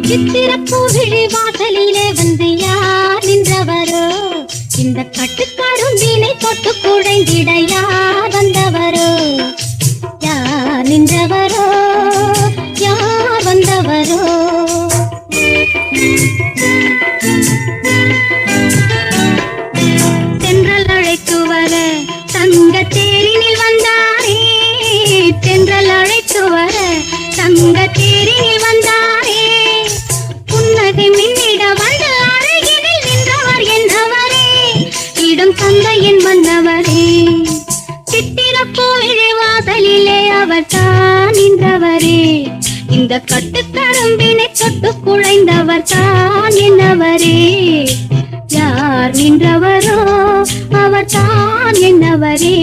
சித்திரப்பூவிழி வாசலிலே வந்து யார் நின்றவரோ இந்த கட்டுக்கரும்பினை தொட்டு குழைந்திட யார் வந்தவரோ யார் நின்றவரோ யார் வந்தவரோ தென்றல் அழைத்து வர தங்க தேரினில் வந்தாரே தென்றல் அழைத்து வர தங்க தேரினில் வந்தாரே புன்னகை மின்னிட வந்த அழகினில் நின்றவர் என்னவரே இடம் தந்தையின் மன்னவரே சித்திரப்பூவிழி வாசலிலே அவர் தான் நின்றவரே இந்த கட்டுக்கரும்பினை தொட்டு குழைந்தவர் தான் என்னவரே யார் நின்றவரோ அவர் தான் என்னவரே